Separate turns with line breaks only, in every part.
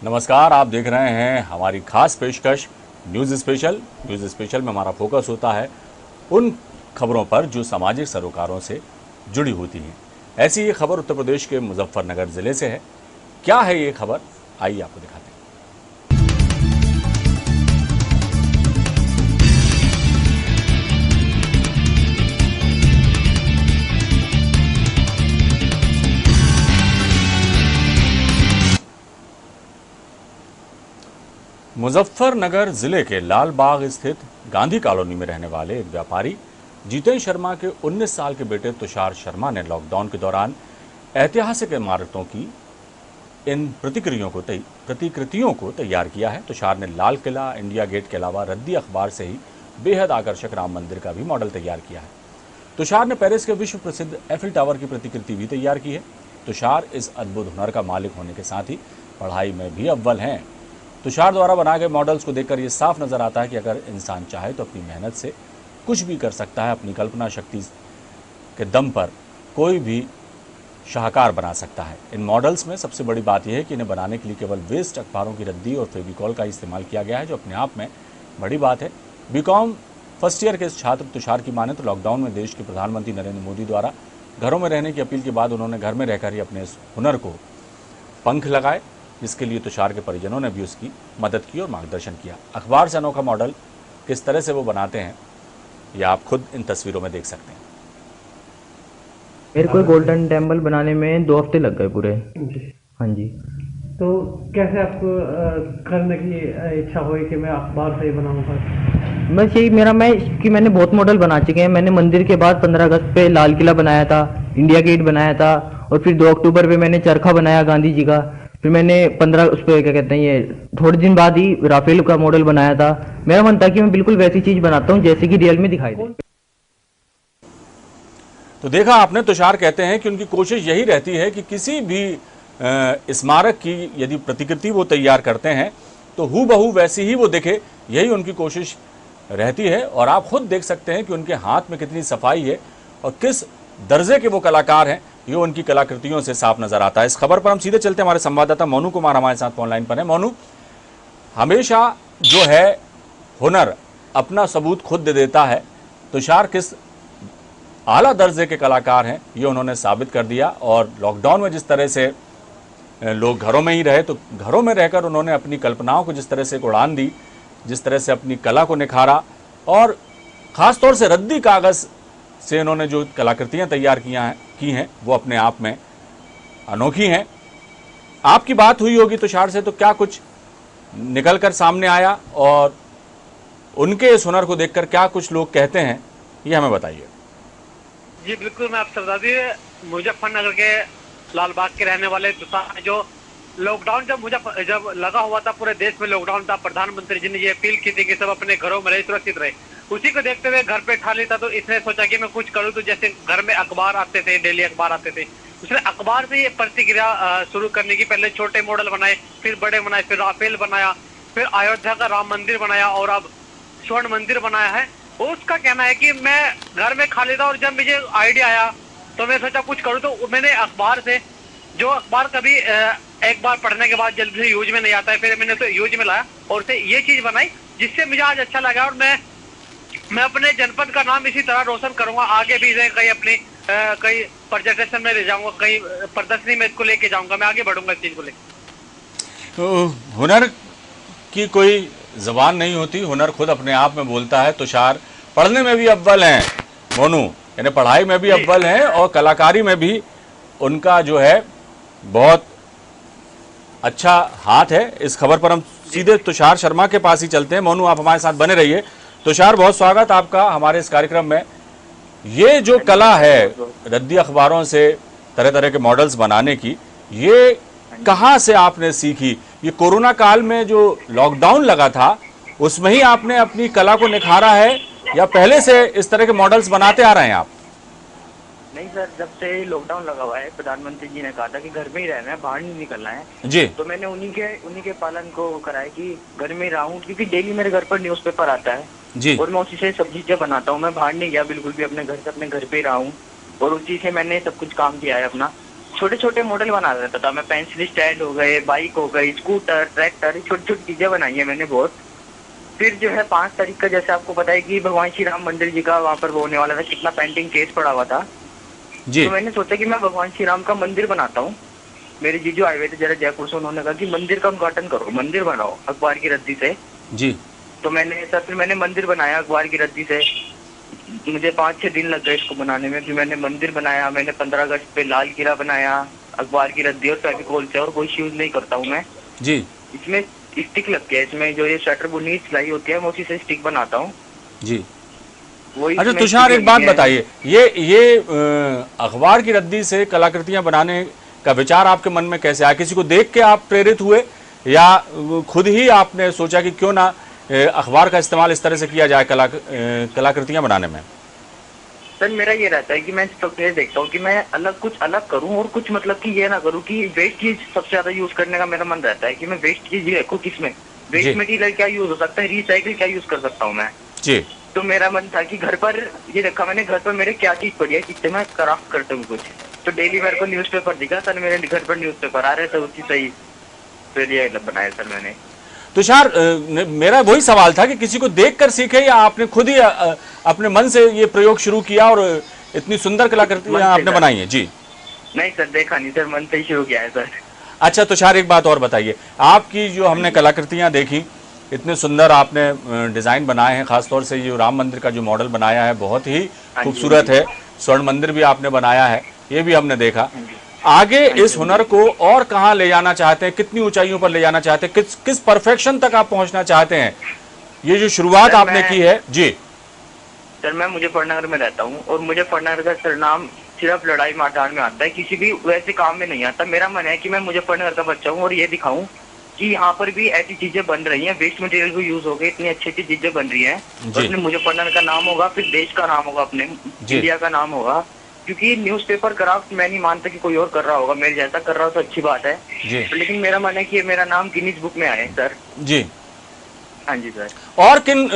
नमस्कार, आप देख रहे हैं हमारी खास पेशकश न्यूज़ स्पेशल। न्यूज़ स्पेशल में हमारा फोकस होता है उन खबरों पर जो सामाजिक सरोकारों से जुड़ी होती हैं। ऐसी ये खबर उत्तर प्रदेश के मुजफ्फरनगर ज़िले से है। क्या है ये खबर, आइए आपको दिखाते हैं। मुजफ्फरनगर जिले के लाल बाग स्थित गांधी कॉलोनी में रहने वाले एक व्यापारी जितेंद्र शर्मा के 19 साल के बेटे तुषार शर्मा ने लॉकडाउन के दौरान ऐतिहासिक इमारतों की इन प्रतिकृतियों को तैयार किया है। तुषार ने लाल किला, इंडिया गेट के अलावा रद्दी अखबार से ही बेहद आकर्षक राम मंदिर का भी मॉडल तैयार किया है। तुषार ने पेरिस के विश्व प्रसिद्ध एफिल टावर की प्रतिकृति भी तैयार की है। तुषार इस अद्भुत हुनर का मालिक होने के साथ ही पढ़ाई में भी अव्वल हैं। तुषार द्वारा बनाए गए मॉडल्स को देखकर ये साफ नजर आता है कि अगर इंसान चाहे तो अपनी मेहनत से कुछ भी कर सकता है। अपनी कल्पना शक्ति के दम पर कोई भी शाहकार बना सकता है। इन मॉडल्स में सबसे बड़ी बात यह है कि इन्हें बनाने के लिए केवल वेस्ट अखबारों की रद्दी और फेविकॉल का इस्तेमाल किया गया है, जो अपने आप में बड़ी बात है। बीकॉम फर्स्ट ईयर के इस छात्र तुषार की माने तो लॉकडाउन में देश के प्रधानमंत्री नरेंद्र मोदी द्वारा घरों में रहने की अपील के बाद उन्होंने घर में रहकर ही अपने इस हुनर को पंख लगाए, जिसके लिए तुषार के परिजनों ने भी उसकी मदद की और मार्गदर्शन किया। अखबार से अनोखा मॉडल किस तरह से वो बनाते हैं, यह आप खुद इन तस्वीरों में देख सकते हैं।
मेरे को गोल्डन टेम्पल बनाने में 2 हफ्ते लग गए पूरे। हाँ जी।
तो कैसे आपको करने की इच्छा हुई कि मैं अखबार से ही बनाऊंगा?
बस यही मैंने बहुत मॉडल बना चुके हैं। मैंने मंदिर के बाद 15 अगस्त पे लाल किला बनाया था, इंडिया गेट बनाया था, और फिर 2 अक्टूबर पे मैंने चरखा बनाया गांधी जी का। फिर मैंने 15 उस पर क्या कहते हैं, ये थोड़े दिन बाद ही राफेल का मॉडल बनाया था। मेरा मन था कि मैं बिल्कुल वैसी चीज बनाता हूँ जैसे कि रियल में दिखाई दे।
तो देखा आपने, तुषार कहते हैं कि उनकी कोशिश यही रहती है कि किसी भी स्मारक की यदि प्रतिकृति वो तैयार करते हैं तो हूबहू वैसी ही वो दिखे, यही उनकी कोशिश रहती है। और आप खुद देख सकते हैं कि उनके हाथ में कितनी सफाई है और किस दर्जे के वो कलाकार हैं, ये उनकी कलाकृतियों से साफ नजर आता है। इस खबर पर हम सीधे चलते हैं, हमारे संवाददाता मोनू कुमार हमारे साथ ऑनलाइन पर है। मोनू, हमेशा जो है हुनर अपना सबूत खुद दे देता है। तुषार किस आला दर्जे के कलाकार हैं, ये उन्होंने साबित कर दिया। और लॉकडाउन में जिस तरह से लोग घरों में ही रहे, तो घरों में रहकर उन्होंने अपनी कल्पनाओं को जिस तरह से उड़ान दी, जिस तरह से अपनी कला को निखारा, और ख़ास तौर से रद्दी कागज़ से उन्होंने जो कलाकृतियाँ तैयार की हैं वो अपने आप में अनोखी हैं। आपकी बात हुई होगी तुषार से, तो क्या कुछ निकल कर सामने आया और उनके इस हुनर को देखकर क्या कुछ लोग कहते हैं, ये हमें बताइए।
जी बिल्कुल, मैं आपसे बता दी, मुजफ्फरनगर के लालबाग के रहने वाले तुषार, जो लॉकडाउन जब लगा हुआ था, पूरे देश में लॉकडाउन था, प्रधानमंत्री जी ने ये अपील की थी कि सब अपने घरों में रहे, सुरक्षित रहे। उसी को देखते हुए घर पे खाली था, तो इसने सोचा कि मैं कुछ करूं। तो जैसे घर में अखबार आते थे, डेली अखबार आते थे, उसने अखबार से ये प्रतिक्रिया शुरू करने की पहले छोटे मॉडल बनाए, फिर बड़े बनाए, फिर राफेल बनाया, फिर अयोध्या का राम मंदिर बनाया और अब स्वर्ण मंदिर बनाया है। उसका कहना है कि मैं घर में खाली था और जब मुझे आइडिया आया तो मैं सोचा कुछ करूं। तो मैंने अखबार से, जो अखबार कभी एक बार पढ़ने के बाद जल्दी से यूज में नहीं आता है, फिर मैंने तो यूज में लाया और उसे ये चीज बनाई, जिससे मुझे आज अच्छा लगा। और मैं अपने जनपद का नाम इसी तरह रोशन करूंगा, आगे भी कहीं अपनी कहीं प्रेजेंटेशन में ले जाऊंगा, कहीं प्रदर्शनी में इसको लेके जाऊंगा, मैं आगे बढ़ूंगा इस चीज को लेकर।
तो हुनर की कोई जबान नहीं होती, हुनर खुद अपने आप में बोलता है। तुषार पढ़ने में भी अव्वल हैं मोनू, यानी पढ़ाई में भी अव्वल हैं और कलाकारी में भी उनका जो है बहुत अच्छा हाथ है। इस खबर पर हम सीधे तुषार शर्मा के पास ही चलते हैं। मोनू, आप हमारे साथ बने रहिए। तुषार, बहुत स्वागत आपका हमारे इस कार्यक्रम में। ये जो कला है रद्दी अखबारों से तरह तरह के मॉडल्स बनाने की, ये कहाँ से आपने सीखी? ये कोरोना काल में जो लॉकडाउन लगा था उसमें ही आपने अपनी कला को निखारा है या पहले से इस तरह के मॉडल्स बनाते आ रहे हैं आप?
नहीं सर, जब से लॉकडाउन लगा हुआ है, प्रधानमंत्री जी ने कहा था कि घर में ही रहना है, बाहर नहीं निकलना है
जी,
तो मैंने उन्हीं के पालन को कराया कि घर में रहूं, क्योंकि डेली मेरे घर पर न्यूज़पेपर आता है
जी,
और मैं उसी से सब चीजें बनाता हूँ। मैं बाहर नहीं गया बिल्कुल भी, अपने घर से अपने घर पे ही रहा हूँ और उसी से मैंने सब कुछ काम किया है अपना।
छोटे छोटे मॉडल बना देता था मैं। पेंसिल स्टैंड हो गए, बाइक हो गई, स्कूटर, ट्रैक्टर, छोटी छोटी चीजें बनाई है मैंने बहुत। फिर जो है 5 तारीख का जैसे आपको पता है कि भगवान श्री राम मंदिर जी का वहाँ पर वो होने वाला था, कितना पेंडिंग केस पड़ा हुआ था।
जी
तो मैंने सोचा कि मैं भगवान श्री राम का मंदिर बनाता हूँ। मेरे जीजू आए हुए थे जरा जयपुर से, उन्होंने कहा कि मंदिर का उद्घाटन करो, मंदिर बनाओ अखबार की रद्दी से।
जी
तो मैंने सर फिर मैंने मंदिर बनाया अखबार की रद्दी से। मुझे 5-6 दिन लग गए इसको बनाने में। फिर मैंने मंदिर बनाया, मैंने 15 अगस्त पे लाल किला बनाया अखबार की रद्दी और फेविकोल से, और कोई यूज नहीं करता हूँ मैं।
जी
इसमें स्टिक लगती है, इसमें जो ये शटर बुनी सिलाई होती है मैं उसी से स्टिक बनाता हूँ।
जी।
वही
अच्छा
इसमें
तुषार,
stick
एक बात
लगी है।
बताइए, ये अखबार की रद्दी से कलाकृतियां बनाने का विचार आपके मन में कैसे आया? किसी को देख के आप प्रेरित हुए या खुद ही आपने सोचा कि क्यों ना अखबार का इस्तेमाल इस तरह से किया जाए कलाकृतियां बनाने में?
सर मेरा ये रहता है कि मैं सबसे देखता हूँ कि मैं कुछ अलग करूँ, और कुछ मतलब कि ये ना करूँ कि वेस्ट चीज सबसे ज्यादा यूज करने का मेरा मन रहता है कि मैं वेस्ट चीज ही रखूँ। किसमें
जी।
वेस्ट मटेरियल क्या यूज हो सकता है, रिसाइकिल क्या यूज कर सकता हूँ मैं।
जी
तो मेरा मन था कि घर पर ये रखा मैंने, घर पर मेरे क्या चीज पड़ी है जिससे मैं क्राफ्ट करता हूँ कुछ। तो डेली मेरे को न्यूज़पेपर दिखा सर, मेरे घर पर न्यूज़पेपर आ रहे थे उसी से ही फिर ये बनाया सर मैंने।
तुषार, मेरा वही सवाल था कि किसी को देखकर सीखे या आपने खुद ही अपने मन से ये प्रयोग शुरू किया और इतनी सुंदर कलाकृतियां आपने बनाई हैं? जी
नहीं सर, देखा नहीं सर, मन से ही शुरू किया है सर।
अच्छा तुषार, एक बात और बताइए, आपकी जो हमने कलाकृतियां देखी, इतने सुंदर आपने डिजाइन बनाए हैं, खासतौर से ये राम मंदिर का जो मॉडल बनाया है बहुत ही खूबसूरत है। स्वर्ण मंदिर भी आपने बनाया है, ये भी हमने देखा। आगे इस हुनर को और कहाँ ले जाना चाहते हैं, कितनी ऊंचाइयों पर ले जाना चाहते हैं, किस परफेक्शन तक आप पहुंचना चाहते हैं? ये जो शुरुआत
सर,
आपने की है। जी
सर मैं मुजफ्फरनगर में रहता हूँ और मुजफ्फरनगर का सरनाम सिर्फ लड़ाई मैदान में आता है, किसी भी वैसे काम में नहीं आता। मेरा मन है कि मैं मुजफ्फरनगर का बच्चा हूँ और ये दिखाऊं कि यहाँ पर भी ऐसी चीजें बन रही हैं, वेस्ट मटेरियल को यूज हो गए, इतनी अच्छी अच्छी चीजें बन रही हैं।
जी।
और अपने मुजफ्फरनगर का नाम होगा, फिर देश का नाम होगा, अपने
जी।
इंडिया का नाम होगा। क्योंकि न्यूज़पेपर क्राफ्ट मैं नहीं मानता कि कोई और कर रहा होगा, मेरे जैसा कर रहा हो तो अच्छी बात है।
जी
लेकिन मेरा मन है कि मेरा नाम गिनीज बुक में आए सर।
जी।
हाँ जी सर।
और किन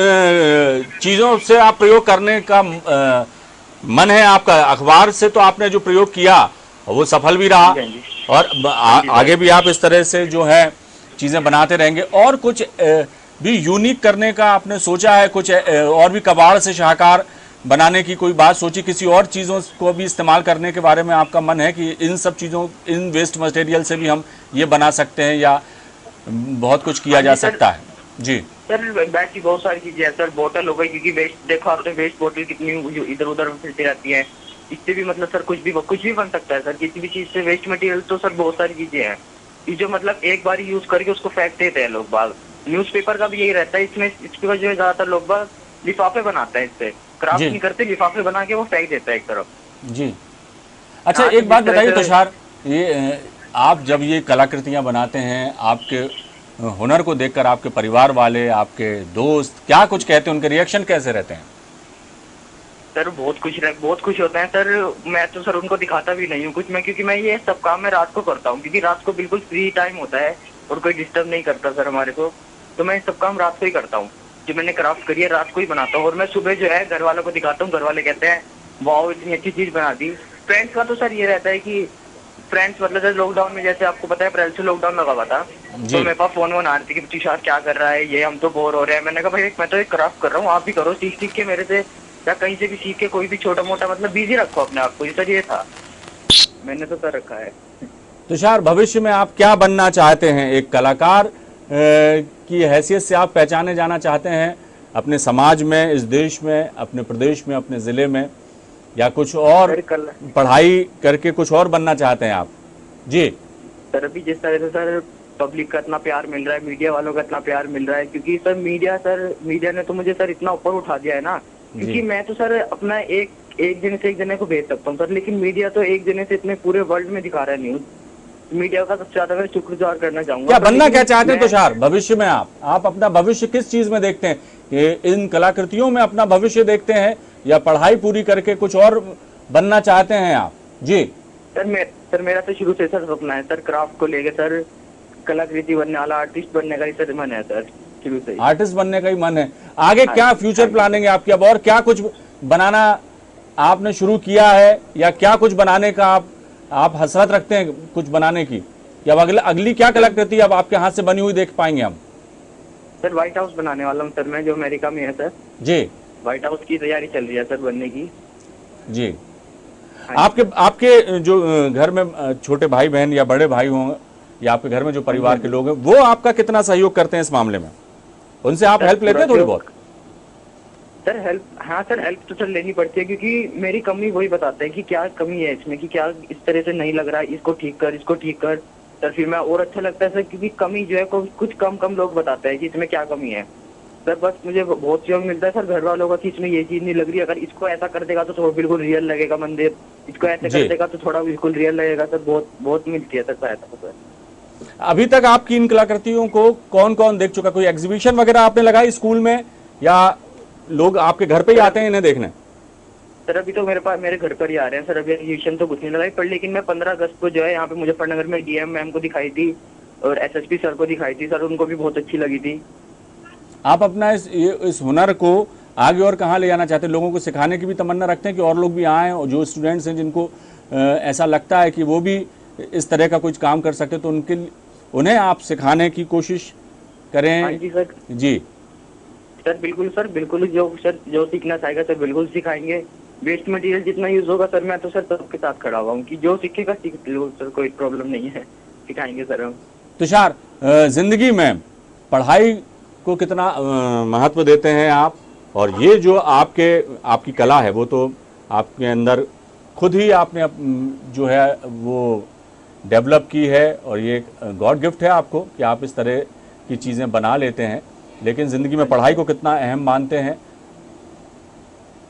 चीजों से आप प्रयोग करने का मन है आपका? अखबार से तो आपने जो प्रयोग किया वो सफल भी रहा,
हाँ जी।
और आगे भी आप इस तरह से जो है चीजें बनाते रहेंगे। और कुछ भी यूनिक करने का आपने सोचा है? कुछ और भी कबाड़ से शाहकार बनाने की कोई बात सोची? किसी और चीज़ों को भी इस्तेमाल करने के बारे में आपका मन है कि इन सब चीज़ों, इन वेस्ट मटेरियल से भी हम ये बना सकते हैं या बहुत कुछ किया जा सकता है? जी
सर वैसी बहुत सारी चीजें हैं सर। बोतल हो गई, क्योंकि वेस्ट देखो आपने, वेस्ट बोतल कितनी इधर उधर फिरती रहती है, इससे भी मतलब सर कुछ भी बन सकता है सर, किसी भी चीज से वेस्ट मटेरियल। तो सर बहुत सारी चीजें हैं जो मतलब एक बार यूज करके उसको फेंक देते हैं लोग बाग। न्यूज़पेपर का भी यही रहता है, इसमें इसकी वजह से ज्यादातर लोग बाग लिफाफे बनाते हैं, इससे क्राफ्ट नहीं करते, लिफाफे बना के वो फेंक देता है एक तरफ।
जी। अच्छा
हाँ,
एक बात
जिस तरह
बताइए
से-
तुषार, ये आप जब ये कलाकृतियां बनाते हैं, आपके हुनर को देखकर आपके परिवार वाले, आपके दोस्त क्या कुछ कहते हैं? उनके रिएक्शन कैसे रहते हैं?
सर बहुत खुश होते हैं सर। मैं तो सर उनको दिखाता भी नहीं हूँ कुछ मैं, क्योंकि मैं ये सब काम मैं रात को करता हूँ, क्योंकि रात को बिल्कुल फ्री टाइम होता है और कोई डिस्टर्ब नहीं करता सर हमारे को। तो मैं सब काम रात को ही करता हूँ, जो मैंने क्राफ्ट करी है रात को ही बनाता हूँ। और मैं सुबह जो है घर वालों को दिखाता हूँ, घर वाले कहते हैं वाह इतनी अच्छी चीज बना दी। फ्रेंड्स का तो सर ये रहता है कि फ्रेंड्स मतलब जैसे लॉकडाउन में, जैसे आपको पता है अप्रैल से लॉकडाउन लगा हुआ था,
जी।
तो मेरे पास फोन आ रही थी कि तुषार क्या कर रहा है, ये हम तो बोर हो रहे हैं। मैंने कहा भाई मैं तो एक क्राफ्ट कर रहा हूँ, आप भी करो, सीख सीख के मेरे से या कहीं से भी सीख के कोई भी छोटा मोटा मतलब बिजी रखो अपने आप को। सर ये था, मैंने तो कर रखा है।
तुषार, भविष्य में आप क्या बनना चाहते हैं? एक कलाकार की हैसियत से आप पहचाने जाना चाहते हैं अपने समाज में, इस देश में, अपने प्रदेश में, अपने ज़िले में, या कुछ और पढ़ाई करके कुछ और बनना चाहते हैं आप? जी
सर अभी जिस तरह से सर पब्लिक का इतना प्यार मिल रहा है, मीडिया वालों का इतना प्यार मिल रहा है, क्योंकि सर मीडिया ने तो मुझे सर इतना ऊपर उठा दिया है ना, क्योंकि मैं तो सर अपना एक जने से एक जने को भेज सकता हूँ सर, लेकिन मीडिया तो एक जने से इतने पूरे वर्ल्ड में दिखा रहा है न्यूज। मीडिया का सबसे ज्यादा मैं शुक्रगुजार करना चाहूंगा।
क्या बनना क्या चाहते हैं तुषार भविष्य में? आप अपना भविष्य किस चीज में देखते हैं? कि इन कलाकृतियों में अपना भविष्य देखते हैं या पढ़ाई पूरी करके कुछ और बनना चाहते हैं आप? जी
सर मेरा तो शुरू से सर सपना है सर क्राफ्ट को लेके सर, कलाकृति बनने वाला, आर्टिस्ट बनने का ही सर मन है सर, शुरू से ही
आर्टिस्ट बनने का ही मन है। आगे क्या फ्यूचर प्लानिंग है आपकी? अब और क्या कुछ बनाना आपने शुरू किया है या क्या कुछ बनाने का आप आप हसरत रखते हैं कुछ बनाने की, या अब अगली क्या कलाकृति अब आपके हाथ से बनी हुई देख पाएंगे हम?
सर व्हाइट हाउस बनाने वाला हूँ सर मैं, जो अमेरिका में है सर।
जी
व्हाइट हाउस की तैयारी चल रही है सर बनने की।
जी।
हाँ
आपके आपके जो घर में छोटे भाई बहन या बड़े भाई हों, या आपके घर में जो परिवार के लोग हैं, वो आपका कितना सहयोग करते हैं इस मामले में? उनसे आप हेल्प लेते हैं थोड़ी बहुत?
सर हेल्प, हाँ सर हेल्प तो सर लेनी पड़ती है, क्योंकि मेरी कमी वही बताते हैं कि क्या कमी है इसमें, कि क्या इस तरह से नहीं लग रहा है, इसको ठीक कर, इसको ठीक कर। सर फिर मैं और अच्छा लगता है सर, क्योंकि कमी जो है कुछ कम लोग बताते हैं कि इसमें क्या कमी है। सर बस मुझे बहुत सहयोग मिलता है सर घर वालों का कि इसमें ये चीज नहीं लग रही, अगर इसको ऐसा कर देगा तो थोड़ा बिल्कुल रियल लगेगा मंदिर, इसको ऐसे
जी।
कर देगा तो थोड़ा बिल्कुल रियल लगेगा सर। बहुत मिलती है सर सहायता सर।
अभी तक आपकी इन कलाकृतियों को कौन कौन देख चुका? कोई एग्जीबिशन वगैरह आपने लगाई स्कूल में, या लोग आपके घर पे ही आते हैं इन्हें देखने?
सर अभी तो मेरे घर पर ही आ रहे हैं सर, अभी एग्जीबिशन तो कुछ नहीं लगाई, पर लेकिन मैं 15 अगस्त को जो है यहाँ पे मुजफ्फरनगर में डीएम मैम को दिखाई थी और एसएसपी सर को दिखाई थी सर, उनको भी बहुत अच्छी लगी थी।
आप अपना इस हुनर को आगे और कहाँ ले जाना चाहते हैं? लोगों को सिखाने की भी तमन्ना रखते हैं कि और लोग भी आएँ, और जो स्टूडेंट्स हैं जिनको ऐसा लगता है कि वो भी इस तरह का कुछ काम कर सकते, तो उन्हें आप सिखाने की कोशिश करें?
हाँ जी सर।
जी
सर बिल्कुल जो सीखना चाहेगा सर बिल्कुल सिखाएंगे। वेस्ट मटेरियल जितना यूज होगा सर, मैं तो सर सबके साथ खड़ा हुआ हूँ कि जो सीखेगा सीख लो सर, कोई प्रॉब्लम नहीं है, सिखाएंगे सर हम।
तुषार, जिंदगी में पढ़ाई को कितना महत्व देते हैं आप? और ये जो आपकी कला है, वो तो आपके अंदर खुद ही आपने जो है वो डेवलप की है, और ये गॉड गिफ्ट है आपको कि आप इस तरह की चीज़ें बना लेते हैं। लेकिन ज़िंदगी में पढ़ाई को कितना अहम मानते हैं?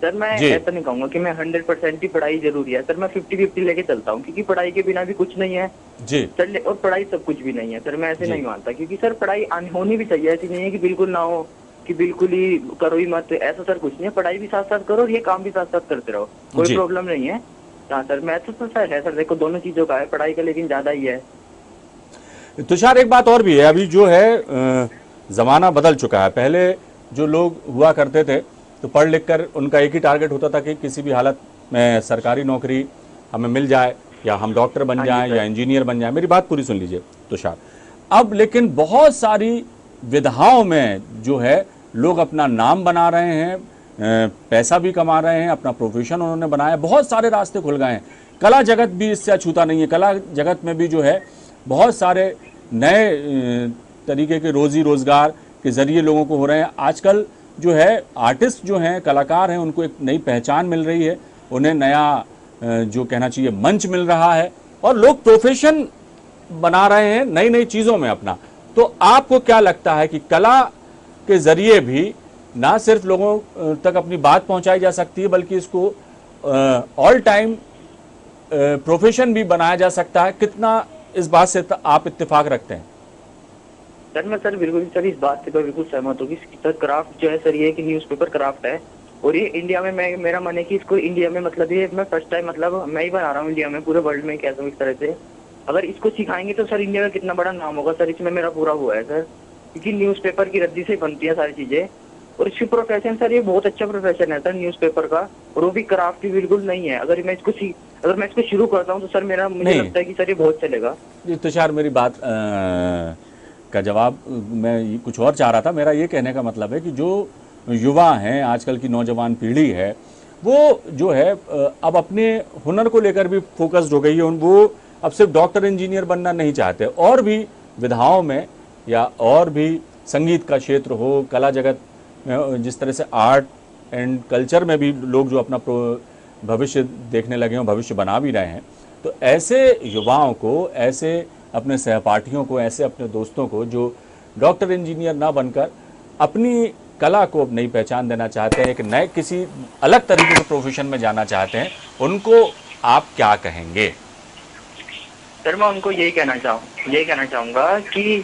सर मैं ऐसा नहीं कहूँगा कि मैं 100% ही पढ़ाई जरूरी है सर, मैं 50-50 लेके चलता हूँ, क्योंकि पढ़ाई के बिना भी कुछ नहीं है
जी
सर, और पढ़ाई सब कुछ भी नहीं है सर, मैं ऐसे नहीं मानता। क्योंकि सर पढ़ाई होनी भी चाहिए, ऐसी नहीं है कि बिल्कुल ना हो, कि बिल्कुल ही करो ही मत, ऐसा सर कुछ नहीं है। पढ़ाई भी साथ साथ करो और ये काम भी साथ साथ करते रहो, कोई प्रॉब्लम नहीं है। हाँ सर मैं तो सर है सर, देखो दोनों चीजों का है, पढ़ाई का लेकिन ज्यादा ही है।
तुषार, एक बात और भी है, अभी जो है ज़माना बदल चुका है। पहले जो लोग हुआ करते थे तो पढ़ लिख कर उनका एक ही टारगेट होता था कि किसी भी हालत में सरकारी नौकरी हमें मिल जाए, या हम डॉक्टर बन जाएं या इंजीनियर बन जाएं। मेरी बात पूरी सुन लीजिए तुषार। अब लेकिन बहुत सारी विधाओं में जो है लोग अपना नाम बना रहे हैं, पैसा भी कमा रहे हैं, अपना प्रोफेशन उन्होंने बनाया, बहुत सारे रास्ते खुल गए हैं। कला जगत भी इससे अछूता नहीं है। कला जगत में भी जो है बहुत सारे नए तरीके के रोज़ी रोज़गार के ज़रिए लोगों को हो रहे हैं। आजकल जो है आर्टिस्ट जो हैं, कलाकार हैं, उनको एक नई पहचान मिल रही है, उन्हें नया जो कहना चाहिए मंच मिल रहा है, और लोग प्रोफेशन बना रहे हैं नई नई चीज़ों में अपना। तो आपको क्या लगता है कि कला के ज़रिए भी ना सिर्फ लोगों तक अपनी बात पहुंचाई जा सकती है, बल्कि इसको ऑल टाइम प्रोफेशन भी बनाया जा सकता है? कितना इस बात से आप इत्तेफाक रखते हैं?
सर मैं सर बिल्कुल सर इस बात से तो बिल्कुल सहमत हूँ कि सर क्राफ्ट जो है सर, ये कि न्यूज़पेपर क्राफ्ट है, और ये इंडिया में मेरा मन है कि इसको इंडिया में मतलब ये मैं फर्स्ट टाइम मतलब मैं ही बना रहा हूँ इंडिया में, पूरे वर्ल्ड में कहता हूँ इस तरह से। अगर इसको सिखाएंगे तो सर इंडिया का कितना बड़ा नाम होगा सर, इसमें मेरा पूरा हुआ है सर, क्योंकि न्यूज़पेपर की रद्दी से बनती है सारी चीजें। और इसकी प्रोफेशन सर ये बहुत अच्छा प्रोफेशन है सर न्यूज़पेपर का, और वो भी क्राफ्ट भी बिल्कुल नहीं है। अगर मैं इसको शुरू करता हूँ तो सर मुझे लगता है कि सर ये बहुत चलेगा।
जी तुषार, मेरी बात का जवाब मैं कुछ और चाह रहा था। मेरा ये कहने का मतलब है कि जो युवा हैं, आजकल की नौजवान पीढ़ी है, वो जो है अब अपने हुनर को लेकर भी फोकस्ड हो गई है। वो अब सिर्फ डॉक्टर इंजीनियर बनना नहीं चाहते, और भी विधाओं में या और भी संगीत का क्षेत्र हो, कला जगत में, जिस तरह से आर्ट एंड कल्चर में भी लोग जो अपना भविष्य देखने लगे हैं, भविष्य बना भी रहे हैं। तो ऐसे युवाओं को, ऐसे अपने सहपाठियों को, ऐसे अपने दोस्तों को जो डॉक्टर इंजीनियर ना बनकर अपनी कला को नई पहचान देना चाहते हैं, एक नए किसी अलग तरीके के प्रोफेशन में जाना चाहते हैं, उनको आप क्या कहेंगे?
सर मैं उनको यही कहना चाहूंगा कि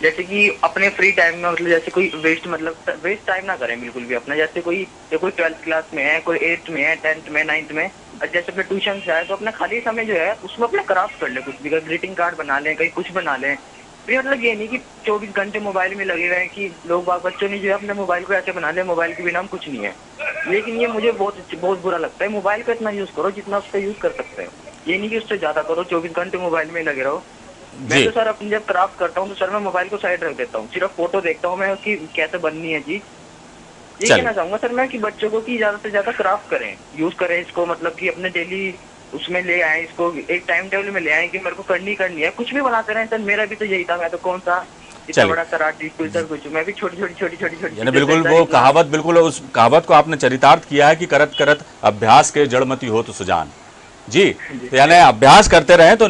जैसे कि अपने फ्री टाइम में मतलब जैसे कोई वेस्ट टाइम ना करें बिल्कुल भी अपना। जैसे कोई 12th क्लास में है, कोई 8th में है, 10th में, 9th में, और जैसे अपने ट्यूशन से आए तो अपना खाली समय जो है उसमें अपना क्राफ्ट कर ले, कुछ भी ग्रीटिंग कार्ड बना लें, कहीं कुछ बना लें। फिर मतलब ये नहीं कि 24 घंटे मोबाइल में लगे हुए हैं, कि बच्चों ने जो है अपने मोबाइल को ऐसे बना लिया मोबाइल के बिना हम कुछ नहीं है। लेकिन ये मुझे बहुत बुरा लगता है। मोबाइल का इतना यूज करो जितना उसका यूज कर सकते हैं। ये नहीं कि उससे ज्यादा करो, 24 घंटे मोबाइल में ही लगे रहो। मैं
जी।
तो सर अपनी जब क्राफ्ट करता हूँ तो सर मैं मोबाइल को साइड रख देता हूँ, सिर्फ फोटो देखता हूँ मैं कि कैसे बननी है चीज। ये
चलिए।
कहना चाहूंगा सर मैं कि बच्चों को कि ज्यादा से ज्यादा क्राफ्ट करें, यूज करें इसको, मतलब कि अपने डेली उसमें ले आए, इसको एक टाइम टेबल में ले आए कि मेरे को करनी है, कुछ भी बनाते रहे सर। मेरा भी तो यही था, मैं तो कौन सा इतना
चलिए।
बड़ा सर आर्टिस्ट कोई सर कुछ, मैं भी छोटी छोटी
यानी
चीजें
बिल्कुल
करता
वो
ही था।
कहावत, बिल्कुल उस कहावत को आपने चरितार्थ किया है कि करत करत अभ्यास के जड़मति हो तो सुजान। जी। तो यानी अभ्यास करते रहें तो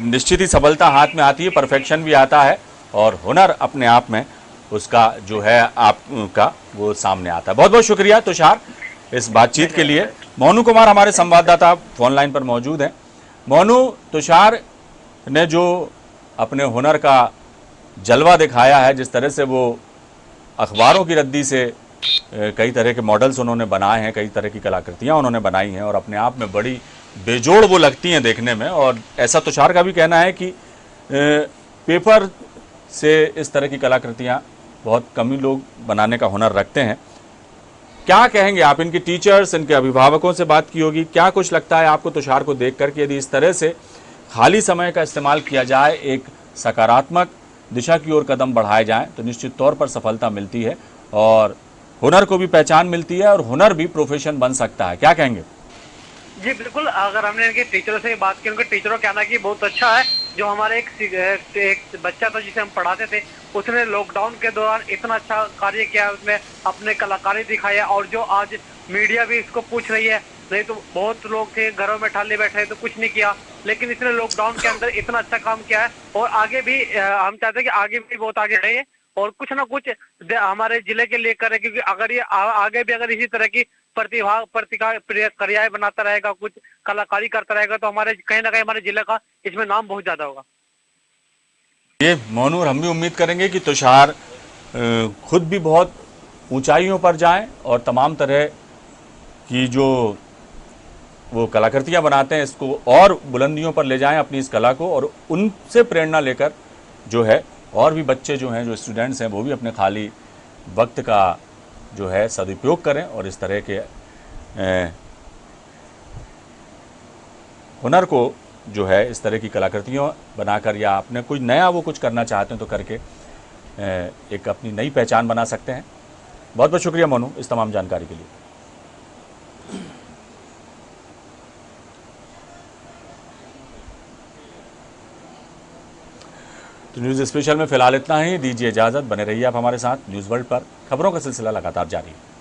निश्चित ही सफलता हाथ में आती है, परफेक्शन भी आता है और हुनर अपने आप में उसका जो है आपका वो सामने आता है। बहुत बहुत शुक्रिया तुषार इस बातचीत के लिए। मोनू कुमार हमारे संवाददाता फोन लाइन पर मौजूद हैं। मोनू, तुषार ने जो अपने हुनर का जलवा दिखाया है, जिस तरह से वो अखबारों की रद्दी से कई तरह के मॉडल्स उन्होंने बनाए हैं, कई तरह की कलाकृतियां उन्होंने बनाई हैं और अपने आप में बड़ी बेजोड़ वो लगती हैं देखने में। और ऐसा तुषार का भी कहना है कि पेपर से इस तरह की कलाकृतियां बहुत कम ही लोग बनाने का हुनर रखते हैं। क्या कहेंगे आप? इनके टीचर्स, इनके अभिभावकों से बात की होगी, क्या कुछ लगता है आपको तुषार को देख कर कि यदि इस तरह से खाली समय का इस्तेमाल किया जाए, एक सकारात्मक दिशा की ओर कदम बढ़ाए जाएं, तो निश्चित तौर पर सफलता मिलती है और हुनर को भी पहचान मिलती है और हुनर भी प्रोफेशन बन सकता है। क्या कहेंगे?
जी बिल्कुल, अगर हमने इनके टीचरों से बात की, उनके टीचरों का कहना कि बहुत अच्छा है। जो हमारे एक बच्चा था जिसे हम पढ़ाते थे, उसने लॉकडाउन के दौरान इतना अच्छा कार्य किया, उसने अपने कलाकारी दिखाया और जो आज मीडिया भी इसको पूछ रही है, नहीं तो बहुत लोग थे घरों में ठाले बैठे तो कुछ नहीं किया, लेकिन इसने लॉकडाउन के अंदर इतना अच्छा काम किया है और आगे भी हम चाहते हैं कि आगे भी बहुत आगे रहे और कुछ ना कुछ हमारे जिले के लिए करे, क्योंकि अगर ये आगे भी अगर इसी तरह की क्रियाएं बनाता रहेगा, कुछ कलाकारी करता रहेगा, तो हमारे कहीं ना कहीं हमारे जिले का इसमें नाम बहुत ज्यादा होगा।
ये मोनू, हम भी उम्मीद करेंगे कि तुषार खुद भी बहुत ऊंचाइयों पर जाएं और तमाम तरह की जो वो कलाकृतियां बनाते हैं इसको और बुलंदियों पर ले जाएं अपनी इस कला को, और उनसे प्रेरणा लेकर जो है और भी बच्चे जो हैं, जो स्टूडेंट्स हैं, वो भी अपने खाली वक्त का जो है सदुपयोग करें और इस तरह के हुनर को जो है इस तरह की कलाकृतियों बनाकर या अपने कोई नया वो कुछ करना चाहते हैं तो करके एक अपनी नई पहचान बना सकते हैं। बहुत बहुत शुक्रिया मोनू इस तमाम जानकारी के लिए। तो न्यूज़ स्पेशल में फिलहाल इतना ही। दीजिए इजाज़त, बने रहिए आप हमारे साथ। न्यूज़ वर्ल्ड पर खबरों का सिलसिला लगातार जारी है।